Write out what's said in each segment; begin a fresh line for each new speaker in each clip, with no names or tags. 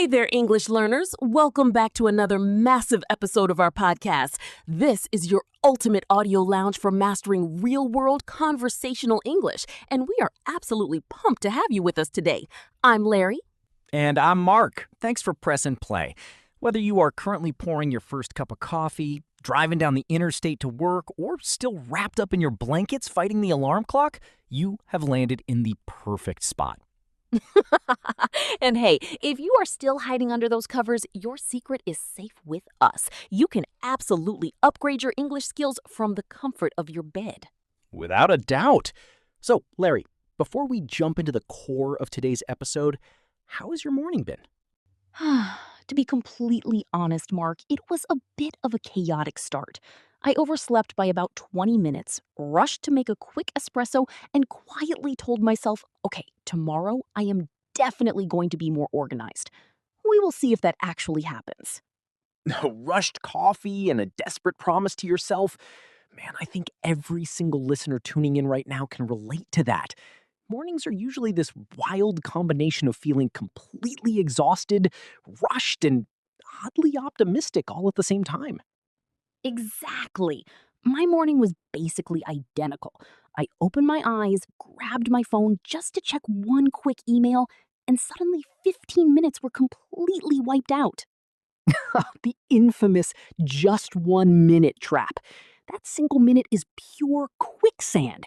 Hey there, English learners. Welcome back to another massive episode of our podcast. This is your ultimate audio lounge for mastering real-world conversational English, and we are absolutely pumped to have you with us today. I'm Larry.
And I'm Mark. Thanks for pressing play. Whether you are currently pouring your first cup of coffee, driving down the interstate to work, or still wrapped up in your blankets fighting the alarm clock, you have landed in the perfect spot.
And hey, if you are still hiding under those covers, your secret is safe with us. You can absolutely upgrade your English skills from the comfort of your bed.
Without a doubt. So, Larry, before we jump into the core of today's episode, how has your morning been?
To be completely honest, Mark, it was a bit of a chaotic start. I overslept by about 20 minutes, rushed to make a quick espresso, and quietly told myself, okay, tomorrow I am definitely going to be more organized. We will see if that actually happens.
A rushed coffee and a desperate promise to yourself? Man, I think every single listener tuning in right now can relate to that. Mornings are usually this wild combination of feeling completely exhausted, rushed, and oddly optimistic all at the same time.
Exactly. My morning was basically identical. I opened my eyes, grabbed my phone just to check one quick email, and suddenly 15 minutes were completely wiped out.
The infamous just 1 minute trap. That single minute is pure quicksand.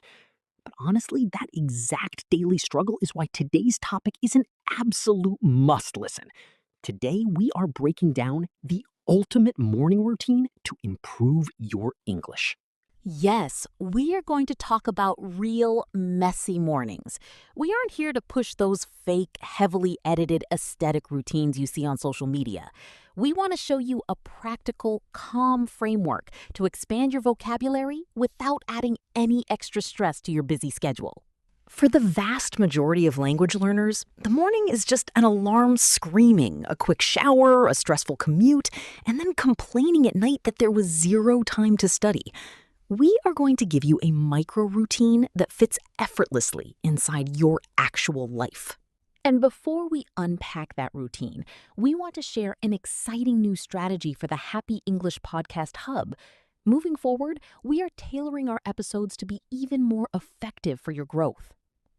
But honestly, that exact daily struggle is why today's topic is an absolute must listen. Today, we are breaking down the ultimate morning routine to improve your English.
Yes, we are going to talk about real messy mornings. We aren't here to push those fake, heavily edited aesthetic routines you see on social media. We want to show you a practical, calm framework to expand your vocabulary without adding any extra stress to your busy schedule. For the vast majority of language learners, the morning is just an alarm screaming, a quick shower, a stressful commute, and then complaining at night that there was zero time to study. We are going to give you a micro routine that fits effortlessly inside your actual life. And before we unpack that routine, we want to share an exciting new strategy for the Happy English Podcast Hub. Moving forward, we are tailoring our episodes to be even more effective for your growth.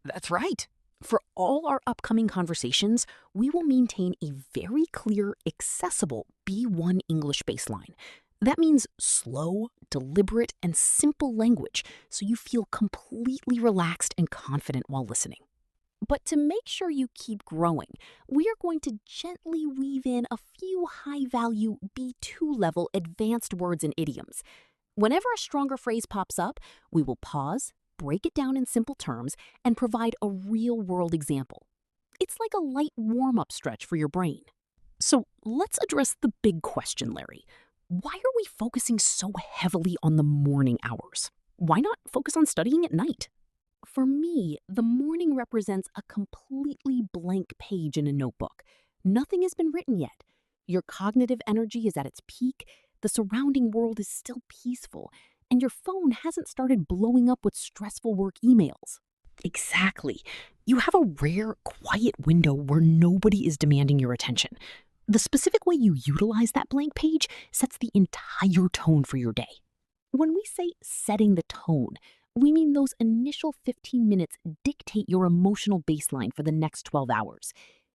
That's right.
For all our upcoming conversations, we will maintain a very clear, accessible B1 English baseline. That means slow, deliberate, and simple language, so you feel completely relaxed and confident while listening. But to make sure you keep growing, we are going to gently weave in a few high-value B2 level advanced words and idioms. Whenever a stronger phrase pops up, we will pause, break it down in simple terms, and provide a real-world example. It's like a light warm-up stretch for your brain. So let's address the big question, Larry. Why are we focusing so heavily on the morning hours? Why not focus on studying at night? For me, the morning represents a completely blank page in a notebook. Nothing has been written yet. Your cognitive energy is at its peak, the surrounding world is still peaceful, and your phone hasn't started blowing up with stressful work emails. Exactly. You have a rare, quiet window where nobody is demanding your attention. The specific way you utilize that blank page sets the entire tone for your day. When we say setting the tone, we mean those initial 15 minutes dictate your emotional baseline for the next 12 hours.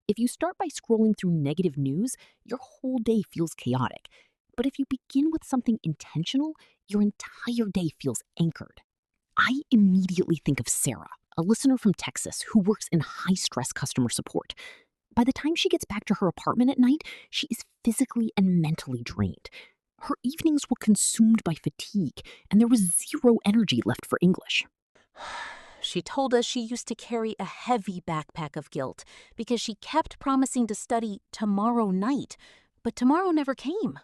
If you start by scrolling through negative news, your whole day feels chaotic. But if you begin with something intentional, your entire day feels anchored. I immediately think of Sarah, a listener from Texas who works in high-stress customer support. By the time she gets back to her apartment at night, she is physically and mentally drained. Her evenings were consumed by fatigue, and there was zero energy left for English. She told us she used to carry a heavy backpack of guilt because she kept promising to study tomorrow night, but tomorrow never came.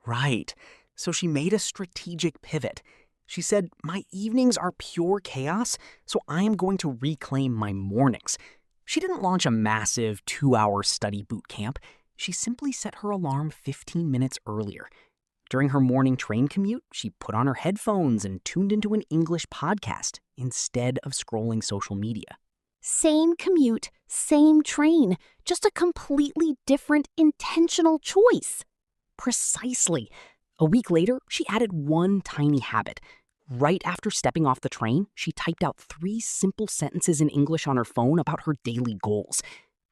Right. So she made a strategic pivot. She said, my evenings are pure chaos, so I am going to reclaim my mornings. She didn't launch a massive 2-hour study boot camp. She simply set her alarm 15 minutes earlier. During her morning train commute, she put on her headphones and tuned into an English podcast instead of scrolling social media.
Same commute, same train, just a completely different intentional choice. Precisely. A week later, she added one tiny habit. Right after stepping off the train, she typed out 3 simple sentences in English on her phone about her daily goals.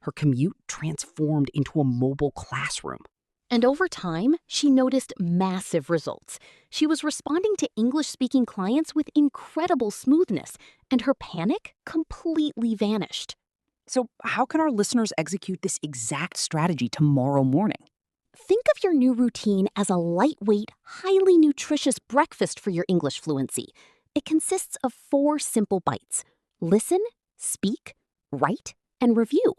Her commute transformed into a mobile classroom. And over time, she noticed massive results. She was responding to English-speaking clients with incredible smoothness, and her panic completely vanished.
So, how can our listeners execute this exact strategy tomorrow morning?
Think of your new routine as a lightweight, highly nutritious breakfast for your English fluency. It consists of 4 simple bites: listen, speak, write, and review.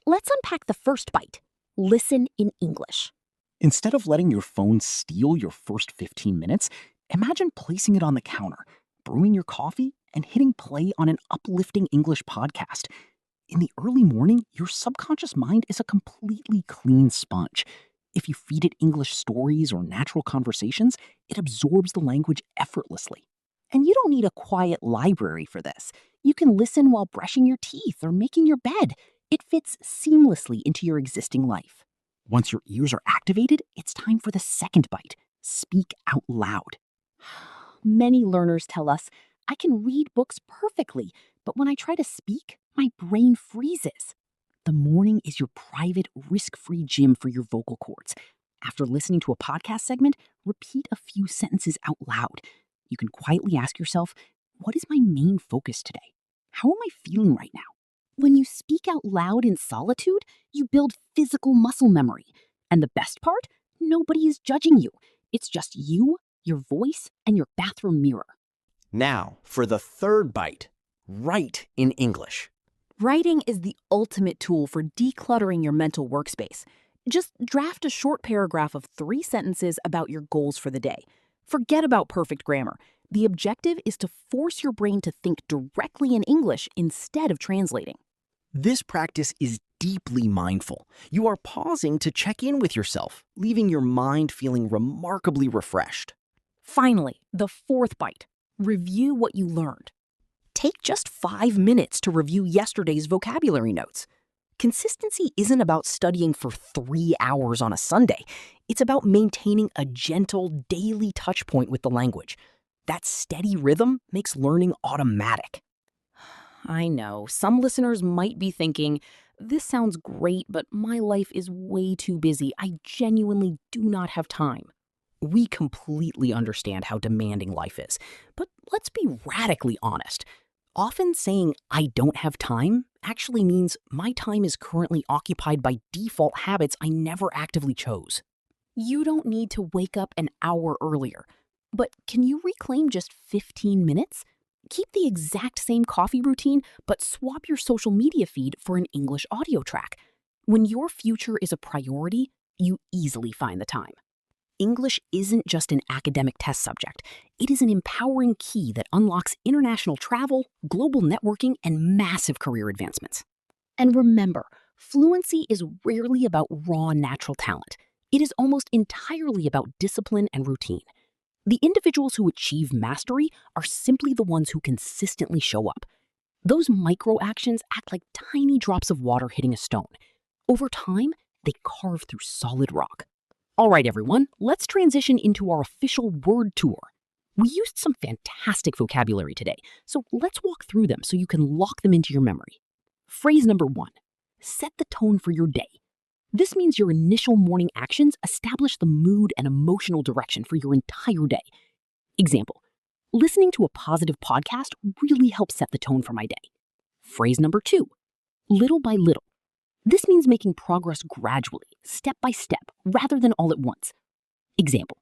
Let's unpack the first bite: listen in English.
Instead of letting your phone steal your first 15 minutes, imagine placing it on the counter, brewing your coffee, and hitting play on an uplifting English podcast. In the early morning, your subconscious mind is a completely clean sponge. If you feed it English stories or natural conversations, it absorbs the language effortlessly. And you don't need a quiet library for this. You can listen while brushing your teeth or making your bed. It fits seamlessly into your existing life. Once your ears are activated, it's time for the second bite: speak out loud.
Many learners tell us, I can read books perfectly, but when I try to speak, my brain freezes. The morning is your private, risk-free gym for your vocal cords. After listening to a podcast segment, repeat a few sentences out loud. You can quietly ask yourself, what is my main focus today? How am I feeling right now? When you speak out loud in solitude, you build physical muscle memory. And the best part? Nobody is judging you. It's just you, your voice, and your bathroom mirror.
Now, for the third bite, write in English.
Writing is the ultimate tool for decluttering your mental workspace. Just draft a short paragraph of 3 sentences about your goals for the day. Forget about perfect grammar. The objective is to force your brain to think directly in English instead of translating.
This practice is deeply mindful. You are pausing to check in with yourself, leaving your mind feeling remarkably refreshed.
Finally, the fourth bite: review what you learned. Take just 5 minutes to review yesterday's vocabulary notes. Consistency isn't about studying for 3 hours on a Sunday. It's about maintaining a gentle daily touch point with the language. That steady rhythm makes learning automatic. I know, some listeners might be thinking, this sounds great, but my life is way too busy. I genuinely do not have time. We completely understand how demanding life is, but let's be radically honest. Often saying, I don't have time, actually means my time is currently occupied by default habits I never actively chose. You don't need to wake up an hour earlier, but can you reclaim just 15 minutes? Keep the exact same coffee routine, but swap your social media feed for an English audio track. When your future is a priority, you easily find the time. English isn't just an academic test subject. It is an empowering key that unlocks international travel, global networking, and massive career advancements. And remember, fluency is rarely about raw natural talent. It is almost entirely about discipline and routine. The individuals who achieve mastery are simply the ones who consistently show up. Those micro actions act like tiny drops of water hitting a stone. Over time, they carve through solid rock. All right, everyone, let's transition into our official word tour. We used some fantastic vocabulary today, so let's walk through them so you can lock them into your memory. Phrase number 1, set the tone for your day. This means your initial morning actions establish the mood and emotional direction for your entire day. Example, listening to a positive podcast really helps set the tone for my day. Phrase number 2, little by little. This means making progress gradually, step by step, rather than all at once. Example,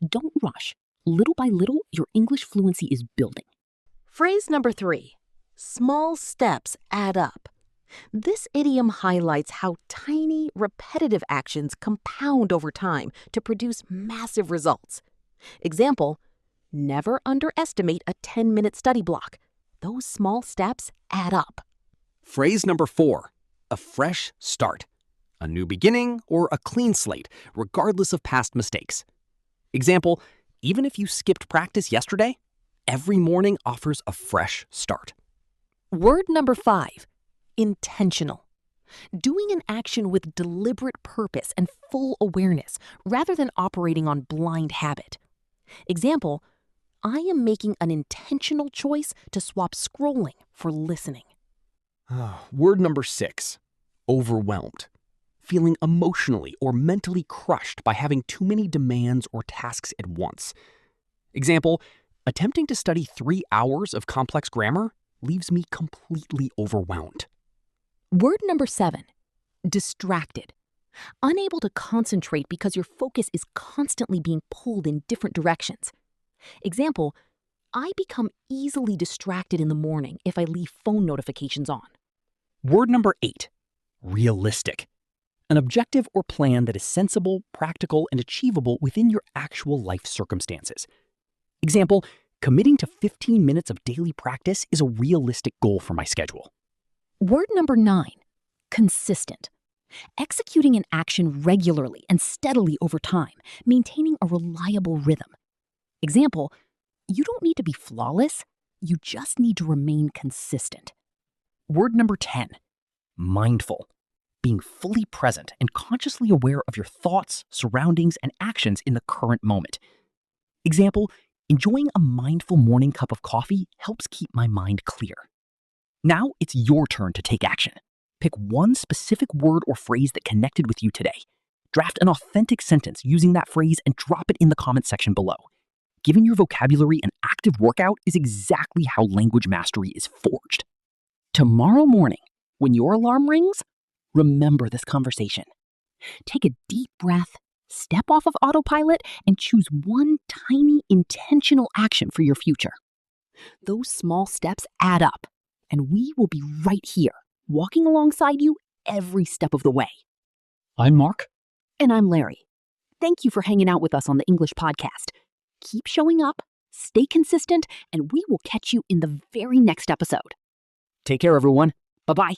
don't rush. Little by little, your English fluency is building.
Phrase number 3, small steps add up. This idiom highlights how tiny, repetitive actions compound over time to produce massive results. Example, never underestimate a 10-minute study block. Those small steps add up.
Phrase number 4, a fresh start. A new beginning or a clean slate, regardless of past mistakes. Example, even if you skipped practice yesterday, every morning offers a fresh start.
Word number 5, intentional. Doing an action with deliberate purpose and full awareness rather than operating on blind habit. Example, I am making an intentional choice to swap scrolling for listening.
Word number 6, overwhelmed. Feeling emotionally or mentally crushed by having too many demands or tasks at once. Example, attempting to study 3 hours of complex grammar leaves me completely overwhelmed.
Word number 7, distracted. Unable to concentrate because your focus is constantly being pulled in different directions. Example, I become easily distracted in the morning if I leave phone notifications on.
Word number 8, realistic. An objective or plan that is sensible, practical, and achievable within your actual life circumstances. Example, committing to 15 minutes of daily practice is a realistic goal for my schedule.
Word number 9, consistent. Executing an action regularly and steadily over time, maintaining a reliable rhythm. Example, you don't need to be flawless, you just need to remain consistent.
Word number 10, mindful. Being fully present and consciously aware of your thoughts, surroundings, and actions in the current moment. Example, enjoying a mindful morning cup of coffee helps keep my mind clear. Now it's your turn to take action. Pick one specific word or phrase that connected with you today. Draft an authentic sentence using that phrase and drop it in the comment section below. Giving your vocabulary an active workout is exactly how language mastery is forged. Tomorrow morning, when your alarm rings, remember this conversation. Take a deep breath, step off of autopilot, and choose one tiny intentional action for your future. Those small steps add up, and we will be right here, walking alongside you every step of the way. I'm Mark.
And I'm Larry. Thank you for hanging out with us on the English podcast. Keep showing up, stay consistent, and we will catch you in the very next episode.
Take care, everyone.
Bye-bye.